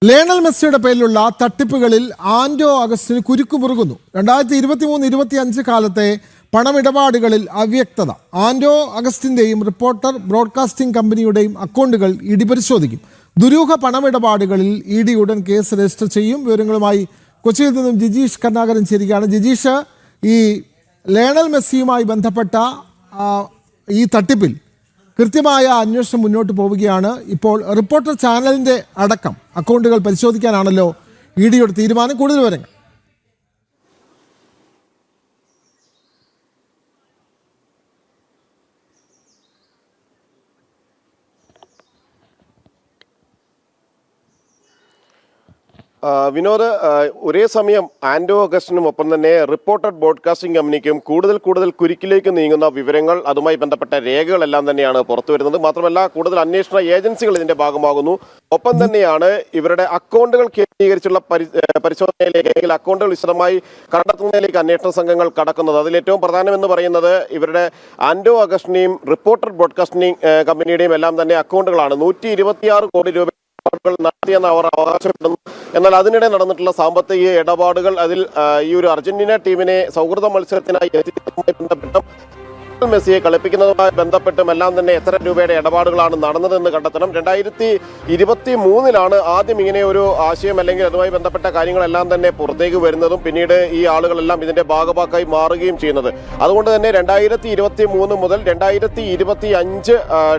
Lionel മെസ്സിയുടെ പേരിലുള്ള തട്ടിപ്പുകളിൽ ആൻഡോ അഗസ്റ്റിന് കുരുക്കുമുറുകുന്നു. 2023-25 കാലത്തെ പണമിടപാടുകളിൽ അവ്യക്തത. ആൻഡോ അഗസ്റ്റിന്റെയും റിപ്പോർട്ടർ ബ്രോഡ്കാസ്റ്റിംഗ് കമ്പനിയുടെയും അക്കൗണ്ടുകൾ ഇഡി പരിശോധിക്കും. ദുരൂഹ പണമിടപാടുകളിൽ ഇഡി ഉടൻ കേസ് രജിസ്റ്റർ ചെയ്യും. വിവരങ്ങളുമായി കൊച്ചിയിൽ നിന്നും ജിജീഷ് കരുണാകരൻ ചേരുകയാണ്. ജിജീഷ്, ഈ ലയണൽ മെസ്സിയുമായി ബന്ധപ്പെട്ട ഈ തട്ടിപ്പിൽ കൃത്യമായ അന്വേഷണം മുന്നോട്ട് പോവുകയാണ്. ഇപ്പോൾ റിപ്പോർട്ടർ ചാനലിൻ്റെ അടക്കം അക്കൗണ്ടുകൾ പരിശോധിക്കാനാണല്ലോ ഇഡിയുടെ തീരുമാനം. കൂടുതൽ വിവരങ്ങൾ. വിനോദ്, ഒരേ സമയം ആൻഡോ അഗസ്റ്റിനും ഒപ്പം തന്നെ റിപ്പോർട്ടർ ബ്രോഡ്കാസ്റ്റിംഗ് കമ്പനിക്കും കൂടുതൽ കുരുക്കിലേക്ക് നീങ്ങുന്ന വിവരങ്ങൾ, അതുമായി ബന്ധപ്പെട്ട രേഖകളെല്ലാം തന്നെയാണ് പുറത്തു വരുന്നത്. മാത്രമല്ല, കൂടുതൽ അന്വേഷണ ഏജൻസികൾ ഇതിന്റെ ഭാഗമാകുന്നു. ഒപ്പം തന്നെയാണ് ഇവരുടെ അക്കൗണ്ടുകൾ കേന്ദ്രീകരിച്ചുള്ള പരിശോധനയിലേക്ക്, അല്ലെങ്കിൽ അക്കൗണ്ടുകൾ വിശദമായി കണ്ടെത്തുന്നതിലേക്ക് അന്വേഷണ സംഘങ്ങൾ കടക്കുന്നത്. അതിലേറ്റവും പ്രധാനമെന്ന് പറയുന്നത് ഇവരുടെ ആൻഡോ അഗസ്റ്റിനെയും റിപ്പോർട്ടർ ബ്രോഡ്കാസ്റ്റിംഗ് കമ്പനിയുടെയും എല്ലാം തന്നെ അക്കൗണ്ടുകളാണ്. 126 കോടി രൂപ നടത്തിയെന്ന് അവർ അവകാശപ്പെടുന്നു. എന്നാൽ അതിനിടെ നടന്നിട്ടുള്ള സാമ്പത്തിക ഇടപാടുകൾ, അതിൽ ഈ ഒരു അർജന്റീന ടീമിനെ സൗഹൃദ മത്സരത്തിനായി എത്തിച്ചതുമായി ബന്ധപ്പെട്ടും മെസ്സിയെ കളിപ്പിക്കുന്നതുമായി ബന്ധപ്പെട്ടും എല്ലാം തന്നെ എത്ര രൂപയുടെ ഇടപാടുകളാണ് നടന്നതെന്ന് കണ്ടെത്തണം. 2023 ആദ്യം ഇങ്ങനെ ഒരു ആശയം അല്ലെങ്കിൽ അതുമായി ബന്ധപ്പെട്ട കാര്യങ്ങളെല്ലാം തന്നെ പുറത്തേക്ക് വരുന്നതും പിന്നീട് ഈ ആളുകളെല്ലാം ഇതിന്റെ ഭാഗഭാക്കായി മാറുകയും ചെയ്യുന്നത്. അതുകൊണ്ട് തന്നെ 2023 മുതൽ 2025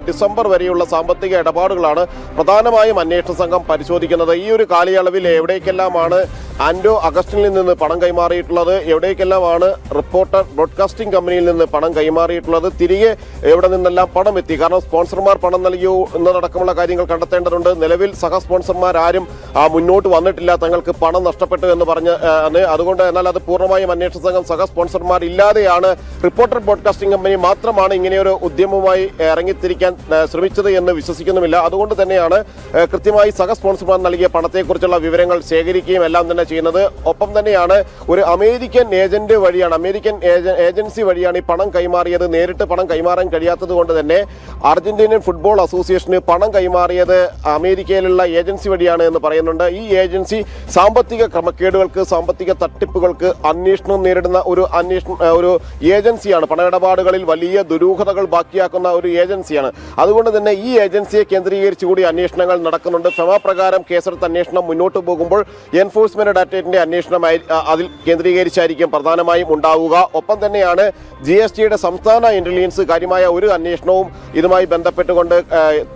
ഡിസംബർ വരെയുള്ള സാമ്പത്തിക ഇടപാടുകളാണ് പ്രധാനമായും അന്വേഷണ സംഘം പരിശോധിക്കുന്നത്. ഈ ഒരു കാലയളവിൽ എവിടേക്കെല്ലാമാണ് ആൻഡോ അഗസ്റ്റിനിൽ നിന്ന് പണം കൈമാറിയിട്ടുള്ളത്, എവിടേക്കെല്ലാമാണ് റിപ്പോർട്ടർ ബ്രോഡ്കാസ്റ്റിംഗ് കമ്പനിയിൽ നിന്ന് പണം കൈമാറിയിട്ടുള്ളത്, തിരികെ എവിടെ നിന്നെല്ലാം പണം എത്തി, കാരണം സ്പോൺസർമാർ പണം നൽകിയോ എന്നതടക്കമുള്ള കാര്യങ്ങൾ കണ്ടെത്തേണ്ടതുണ്ട്. നിലവിൽ സഹ സ്പോൺസർമാർ ആരും മുന്നോട്ട് വന്നിട്ടില്ല, തങ്ങൾക്ക് പണം നഷ്ടപ്പെട്ടു എന്ന് പറഞ്ഞ്. അതുകൊണ്ട് എന്നാൽ അത് പൂർണ്ണമായും അന്വേഷണ സംഘം സഹ സ്പോൺസർമാർ ഇല്ലാതെയാണ്, റിപ്പോർട്ടർ ബ്രോഡ്കാസ്റ്റിംഗ് കമ്പനി മാത്രമാണ് ഇങ്ങനെയൊരു ഉദ്യമവുമായി ഇറങ്ങിത്തിരിക്കാൻ ശ്രമിച്ചത് എന്ന് വിശ്വസിക്കുന്നുമില്ല. അതുകൊണ്ട് തന്നെയാണ് കൃത്യമായി സഹ സ്പോൺസർമാർ നൽകിയ പണത്തെക്കുറിച്ചുള്ള വിവരങ്ങൾ ശേഖരിക്കുകയും എല്ലാം തന്നെ ചെയ്യുന്നത്. ഒപ്പം തന്നെയാണ് ഒരു അമേരിക്കൻ ഏജൻസി വഴിയാണ് ഈ പണം കൈമാറിയത്. നേരിട്ട് പണം കൈമാറാൻ കഴിയാത്തത് കൊണ്ട് തന്നെ അർജന്റീനിയൻ ഫുട്ബോൾ അസോസിയേഷന് പണം കൈമാറിയത് അമേരിക്കയിലുള്ള ഏജൻസി വഴിയാണ് എന്ന് പറയുന്നുണ്ട്. ഈ ഏജൻസി സാമ്പത്തിക ക്രമക്കേടുകൾക്ക്, സാമ്പത്തിക തട്ടിപ്പുകൾക്ക് അന്വേഷണം നേരിടുന്ന ഒരു ഏജൻസിയാണ്. പണമിടപാടുകളിൽ വലിയ ദുരൂഹതകൾ ബാക്കിയാക്കുന്ന ഒരു ഏജൻസിയാണ്. അതുകൊണ്ട് തന്നെ ഈ ഏജൻസിയെ കേന്ദ്രീകരിച്ചുകൂടി അന്വേഷണങ്ങൾ നടക്കുന്നുണ്ട്. ഫെമ പ്രകാരം കേസെടുത്ത് അന്വേഷണം മുന്നോട്ട് പോകുമ്പോൾ എൻഫോഴ്സ്മെന്റ് ഡയറക്ടറേറ്റിന്റെ അന്വേഷണം അതിൽ കേന്ദ്രീകരിച്ചായിരിക്കും പ്രധാനമായും ഉണ്ടാവുക. ഒപ്പം തന്നെയാണ് GSTയുടെ സംസ്ഥാന ഇന്റലിജൻസ് കാര്യമായ ഒരു അന്വേഷണവും ഇതുമായി ബന്ധപ്പെട്ടുകൊണ്ട്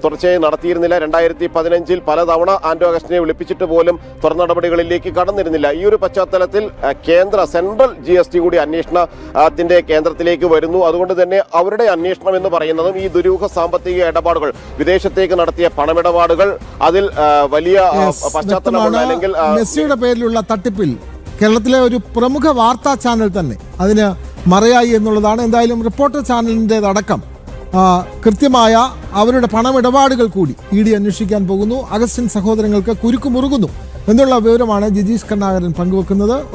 തുടർച്ചയായി നടത്തിയിരുന്നില്ല. 2015 പലതവണ ആൻഡോ അഗസ്റ്റിനെ വിളിപ്പിച്ചിട്ട് പോലും തുടർ നടപടികളിലേക്ക് കടന്നിരുന്നില്ല. ഈ ഒരു പശ്ചാത്തലത്തിൽ സെൻട്രൽ GST കൂടി അന്വേഷണത്തിന്റെ കേന്ദ്രത്തിലേക്ക് വരുന്നു. അതുകൊണ്ട് തന്നെ അവരുടെ അന്വേഷണം എന്ന് പറയുന്നതും ഈ ദുരൂഹ സാമ്പത്തിക ഇടപാടുകൾ, വിദേശത്തേക്ക് നടത്തിയ പണമിടപാടുകൾ, അതിൽ വലിയ പശ്ചാത്തലമുള്ള അല്ലെങ്കിൽ മെസ്സിയുടെ പേരിലുള്ള തട്ടിപ്പിൽ കേരളത്തിലെ ഒരു പ്രമുഖ വാർത്താ ചാനൽ തന്നെ അതിന് മറയായി എന്നുള്ളതാണ്. എന്തായാലും റിപ്പോർട്ടർ ചാനലിൻ്റെതടക്കം കൃത്യമായ അവരുടെ പണമിടപാടുകൾ കൂടി ഇഡി അന്വേഷിക്കാൻ പോകുന്നു. അഗസ്റ്റിൻ സഹോദരങ്ങൾക്ക് കുരുക്കുമുറുകുന്നു എന്നുള്ള വിവരമാണ് ജിജീഷ് കരുണാകരൻ പങ്കുവെക്കുന്നത്.